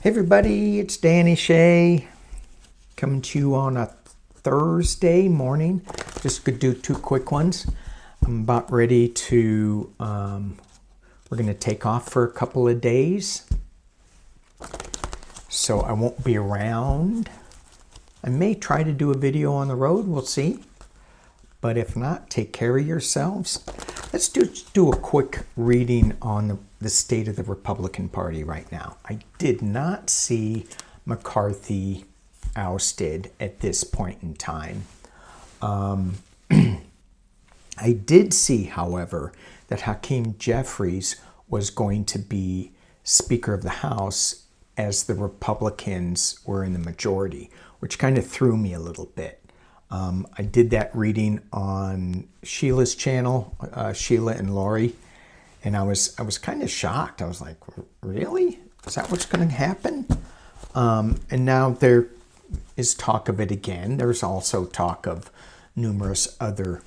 Hey everybody, it's Danny Shay coming to you on a Thursday morning. Just could do two quick ones. I'm about ready to, we're going to take off for a couple of days. So I won't be around. I may try to do a video on the road, we'll see. But if not, take care of yourselves. Let's do a quick reading on the state of the Republican Party right now. I did not see McCarthy ousted at this point in time. I did see, however, that Hakeem Jeffries was going to be Speaker of the House as the Republicans were in the majority, which kind of threw me a little bit. I did that reading on Sheila's channel, Sheila and Lori, and I was kind of shocked. I was like, really? Is that what's going to happen? And now there is talk of it again. There's also talk of numerous other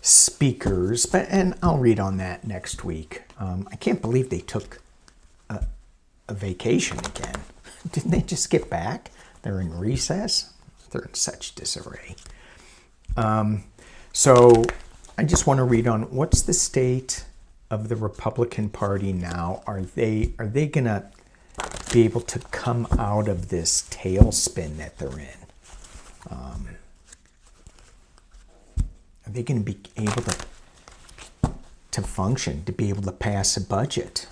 speakers, and I'll read on that next week. I can't believe they took a vacation again. Didn't they just get back? They're in recess. They're in such disarray. So I just want to read on what's the state of the Republican Party now. Are they going to be able to come out of this tailspin that they're in? Are they going to be able to function, to be able to pass a budget?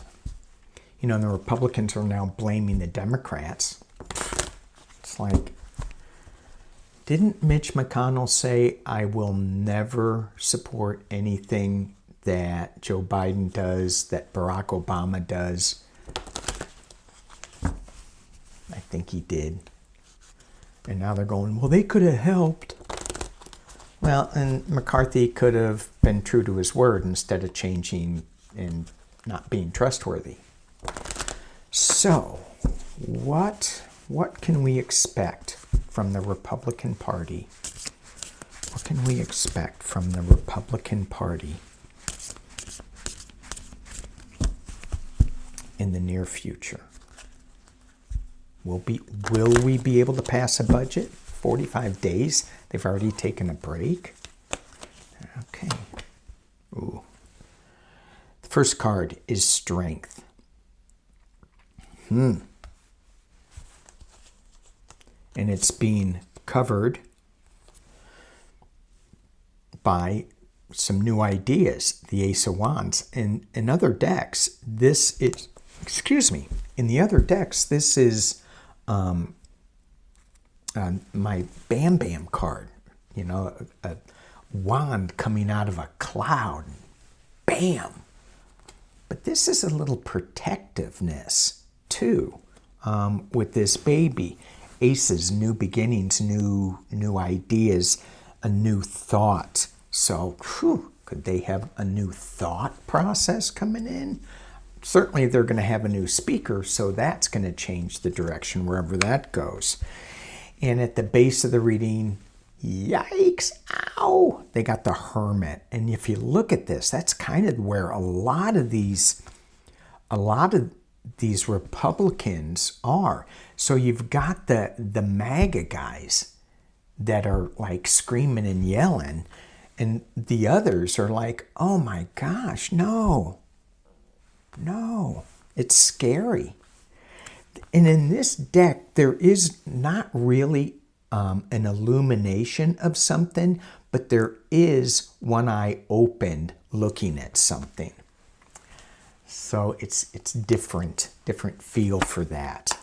You know, the Republicans are now blaming the Democrats. It's like, didn't Mitch McConnell say, I will never support anything that Joe Biden does, that Barack Obama does? I think he did. And now they're going, well, they could have helped. Well, and McCarthy could have been true to his word instead of changing and not being trustworthy. So, what can we expect from the Republican Party? What can we expect from the Republican Party in the near future? Will we be able to pass a budget? 45 days? They've already taken a break? Okay. Ooh. The first card is Strength. And it's being covered by some new ideas, the Ace of Wands. And in other decks, this is, in the other decks, this is my Bam Bam card. You know, a wand coming out of a cloud. Bam! But this is a little protectiveness, too, with this baby. Aces, new beginnings, new ideas, a new thought. So, could they have a new thought process coming in? Certainly they're going to have a new speaker, so that's going to change the direction wherever that goes. And at the base of the reading, yikes, ow, they got the Hermit. And if you look at this, that's kind of where a lot of these Republicans are. So you've got the MAGA guys that are like screaming and yelling, and the others are like, oh my gosh, no, it's scary. And in this deck, there is not really an illumination of something, but there is one eye opened looking at something. So it's different feel for that.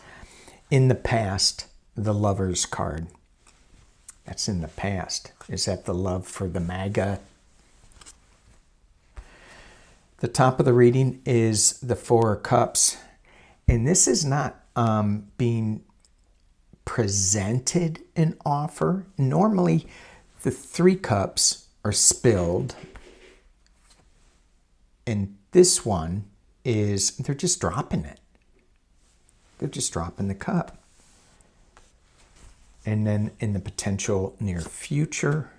In the past, the Lover's card. That's in the past. Is that the love for the MAGA? The top of the reading is the Four of Cups. And this is not being presented an offer. Normally, the Three Cups are spilled. And this one is, they're just dropping it. They're just dropping the cup. And then in the potential near future,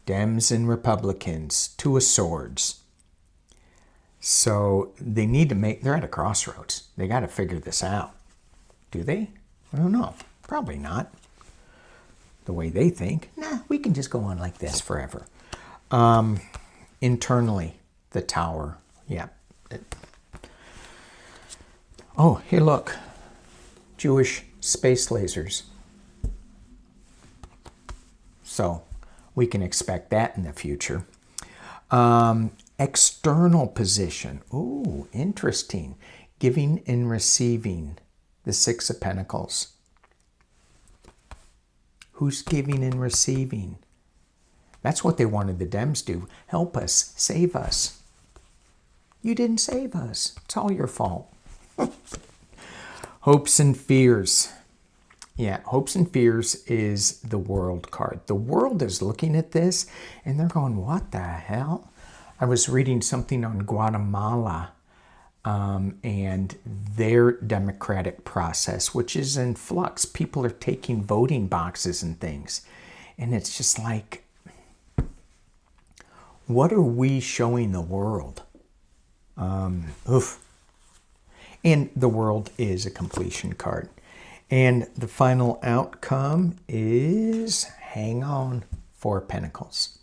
Dems and Republicans, Two of Swords. So they need to they're at a crossroads. They got to figure this out. Do they? I don't know. Probably not. The way they think, nah, we can just go on like this forever. Internally, the tower. Yeah. Oh, hey, look. Jewish space lasers. So we can expect that in the future. External position. Ooh, interesting. Giving and receiving. The Six of Pentacles. Who's giving and receiving? That's what they wanted the Dems to do. Help us. Save us. You didn't save us. It's all your fault. Hopes and fears. Yeah, hopes and fears is the World card. The world is looking at this and they're going, what the hell? I was reading something on Guatemala and their democratic process, which is in flux. People are taking voting boxes and things. And it's just like, what are we showing the world? Oof. And the world is a completion card. And the final outcome is hang on, Four of Pentacles.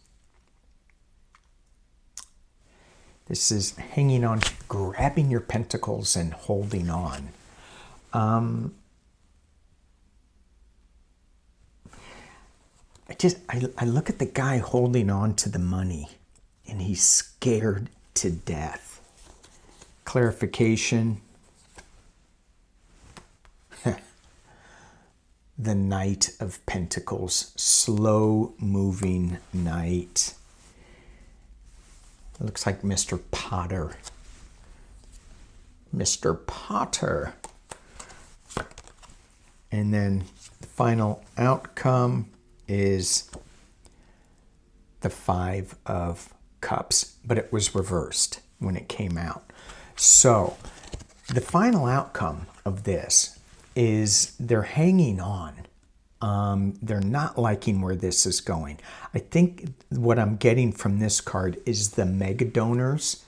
This is hanging on, grabbing your pentacles and holding on. I look at the guy holding on to the money and he's scared to death. Clarification. The Knight of Pentacles, slow moving knight. It looks like Mr. Potter. Mr. Potter. And then the final outcome is the Five of Cups, but it was reversed when it came out. So the final outcome of this is they're hanging on. They're not liking where this is going. I think what I'm getting from this card is the mega donors,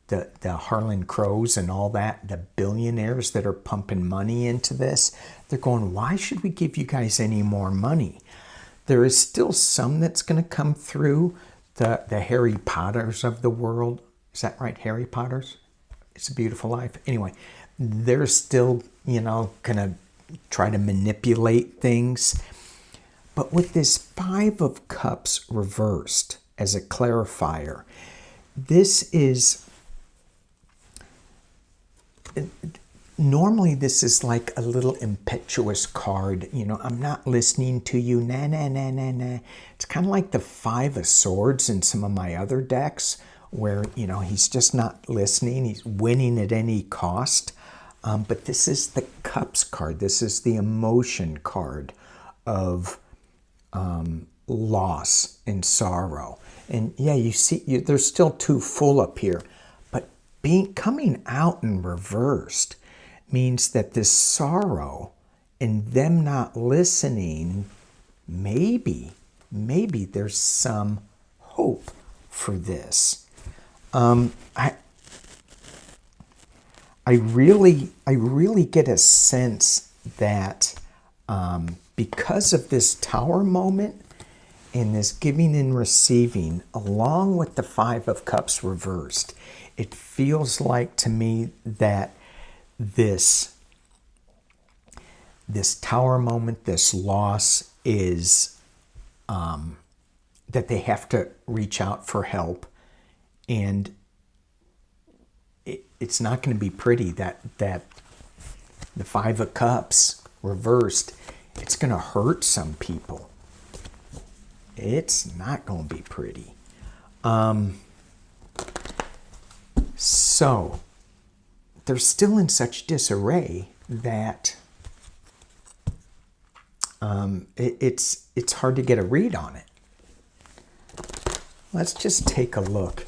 the Harlan Crows and all that, the billionaires that are pumping money into this. They're going, why should we give you guys any more money? There is still some that's going to come through, the Harry Potters of the world. Is that right? Harry Potters? It's a Beautiful Life. Anyway, they're still, going to try to manipulate things. But with this Five of Cups reversed as a clarifier, this is, normally this is like a little impetuous card. I'm not listening to you, nah, nah, nah, nah, nah. It's kind of like the Five of Swords in some of my other decks where, he's just not listening. He's winning at any cost. But this is the Cups card. This is the emotion card of loss and sorrow. And yeah, you see, there's still two full up here. But coming out and reversed means that this sorrow and them not listening, maybe there's some hope for this. I really get a sense that because of this Tower moment and this giving and receiving, along with the Five of Cups reversed, it feels like to me that this Tower moment, this loss is that they have to reach out for help, and it's not going to be pretty. That the Five of Cups reversed, it's going to hurt some people. It's not going to be pretty. So they're still in such disarray that it's hard to get a read on it. Let's just take a look.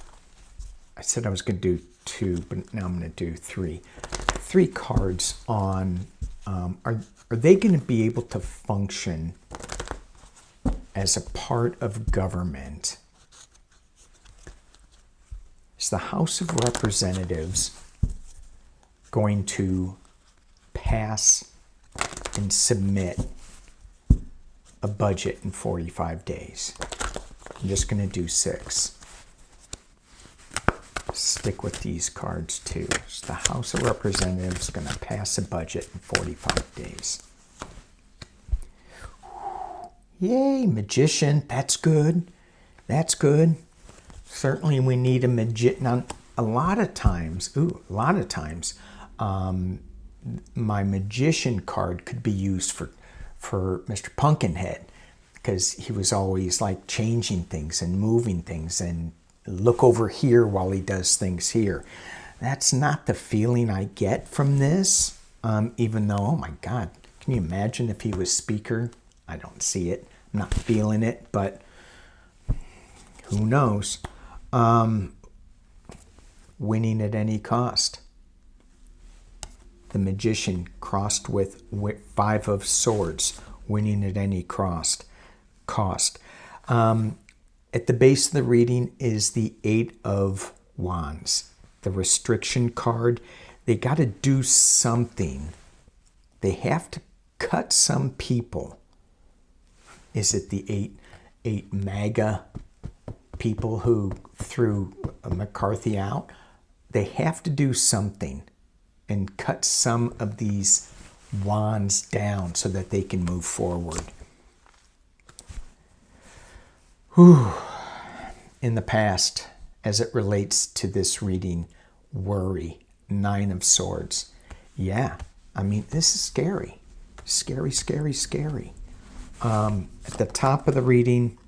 I said I was going to do 2, but now I'm going to do 3. 3 cards on, are they going to be able to function as a part of government Is the House of Representatives going to pass and submit a budget in 45 days? I'm just going to do 6. Stick with these cards too. Is the House of Representatives going to pass a budget in 45 days? Yay, Magician. That's good. That's good. Certainly we need a magician. Now, a lot of times, my Magician card could be used for Mr. Pumpkinhead, because he was always like changing things and moving things and look over here while he does things here. That's not the feeling I get from this, even though, oh my God, can you imagine if he was speaker? I don't see it. I'm not feeling it, but who knows? Winning at any cost. The Magician crossed with 5 of Swords, winning at any cost. At the base of the reading is the 8 of Wands, the restriction card. They got to do something. They have to cut some people. Is it the eight MAGA people who threw McCarthy out? They have to do something and cut some of these wands down so that they can move forward. Whew. In the past, as it relates to this reading, worry, 9 of Swords. Yeah, I mean, this is scary. Scary, scary, scary. At the top of the reading,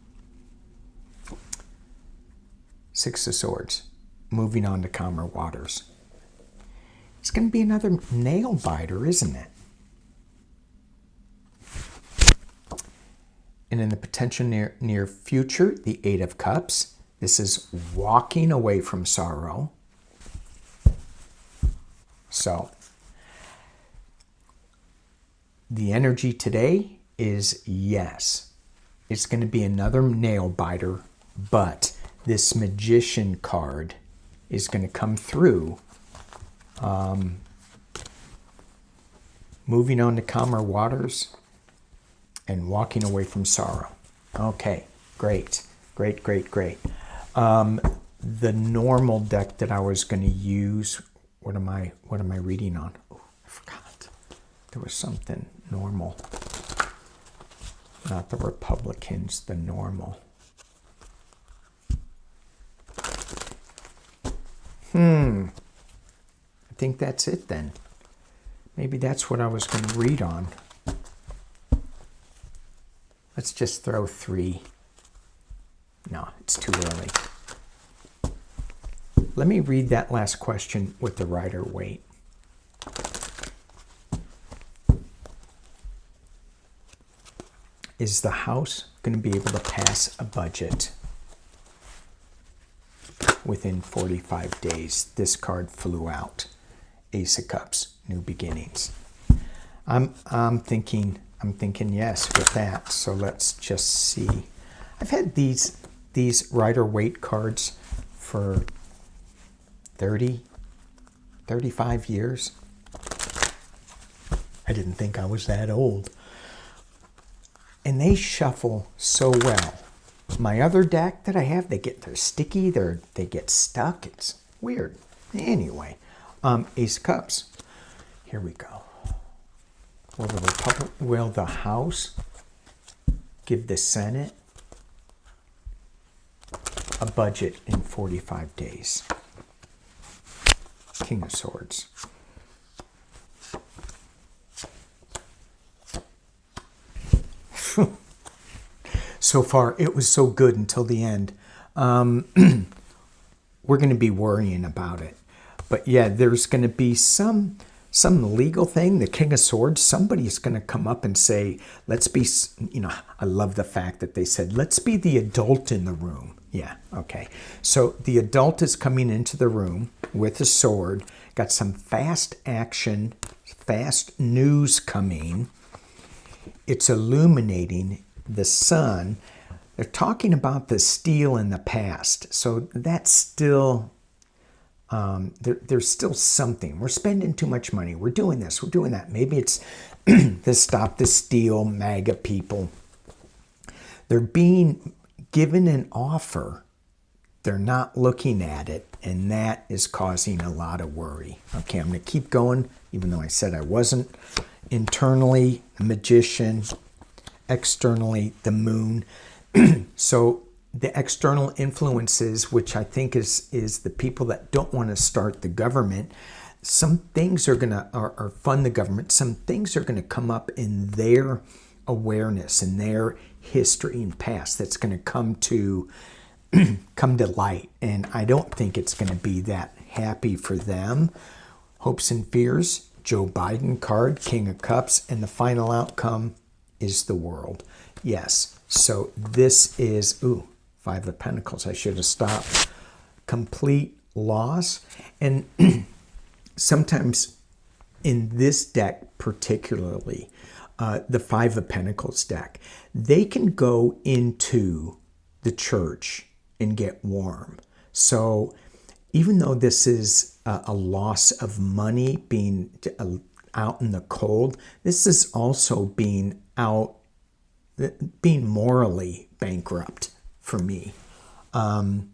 6 of Swords, moving on to calmer waters. It's going to be another nail biter, isn't it? And in the potential near future, the 8 of Cups. This is walking away from sorrow. So, the energy today is yes. It's going to be another nail biter, but this Magician card is going to come through. Moving on to calmer waters and walking away from sorrow. Okay, great. The normal deck that I was going to use, what am I reading on? Oh, I forgot. There was something normal. Not the Republicans, the normal. I think that's it then. Maybe that's what I was going to read on. Let's just throw 3. No, it's too early. Let me read that last question with the Rider-Waite. Is the House going to be able to pass a budget within 45 days? This card flew out. Ace of Cups, new beginnings. I'm thinking yes with that. So let's just see. I've had these Rider-Waite cards for 35 years. I didn't think I was that old. And they shuffle so well. My other deck that I have, they're sticky, they get stuck. It's weird. Anyway, Ace of Cups. Here we go. Will the House give the Senate a budget in 45 days? King of Swords. So far, it was so good until the end. We're going to be worrying about it. But yeah, there's going to be some legal thing. The King of Swords, somebody's going to come up and say, let's be, I love the fact that they said, let's be the adult in the room. Yeah, okay. So the adult is coming into the room with a sword, got some fast action, fast news coming. It's illuminating the sun. They're talking about the steel in the past. So that's still There's still something. We're spending too much money. We're doing this. We're doing that. Maybe it's the Stop the Steal MAGA people. They're being given an offer. They're not looking at it, and that is causing a lot of worry. Okay, I'm going to keep going, even though I said I wasn't. Internally, the Magician. Externally, the Moon. So the external influences, which I think is the people that don't want to start the government, some things are going to or fund the government. Some things are going to come up in their awareness, in their history and past, that's going to come to light. And I don't think it's going to be that happy for them. Hopes and fears, Joe Biden card, King of Cups, and the final outcome is the World. Yes. So this is, Five of Pentacles. I should have stopped. Complete loss. And sometimes in this deck particularly, the Five of Pentacles deck, they can go into the church and get warm. So even though this is a loss of money, being out in the cold, this is also being morally bankrupt for me. And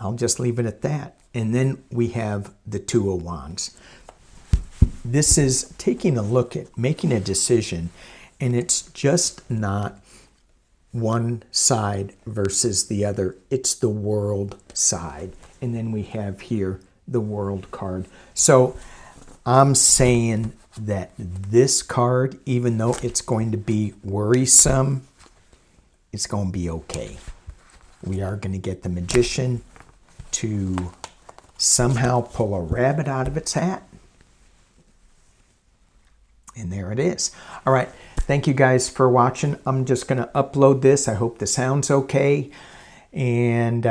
I'll just leave it at that. And then we have the Two of Wands. This is taking a look at making a decision, and it's just not one side versus the other. It's the World side. And then we have here the World card. So I'm saying that this card, even though it's going to be worrisome, it's going to be okay. We are going to get the Magician to somehow pull a rabbit out of its hat. And there it is. All right. Thank you guys for watching. I'm just going to upload this. I hope the sound's okay. And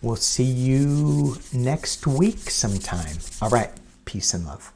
we'll see you next week sometime. All right. Peace and love.